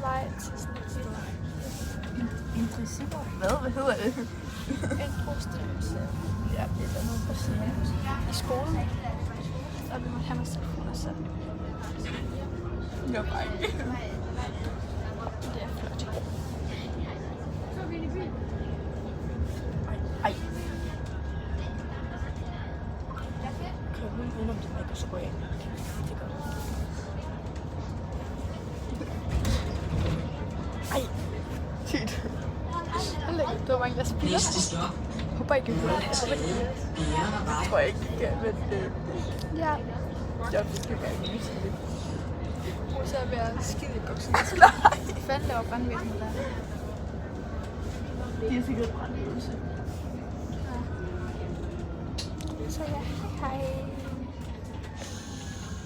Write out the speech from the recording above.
vej til sådan et sted. Interesseret? Hvad hedder det? En prostitution. Ja, det er der noget på siden af. I skolen. Og vi måtte have vores telefoner selv. Jeg bare ikke. Det er flot. Ej. Kan du lige vide, om det ikke er så godt? Det gør det. Ej. Sygt. Det var mange, der spiller. Jeg håber ikke, jeg hører det. Jeg tror ikke, jeg kan, men Ja. jeg skal være lige til det. Så er jeg ved at skide i buksen. Hvad fanden laver brandvæsenet der? De er sikkert brandløse. Så ja, hej.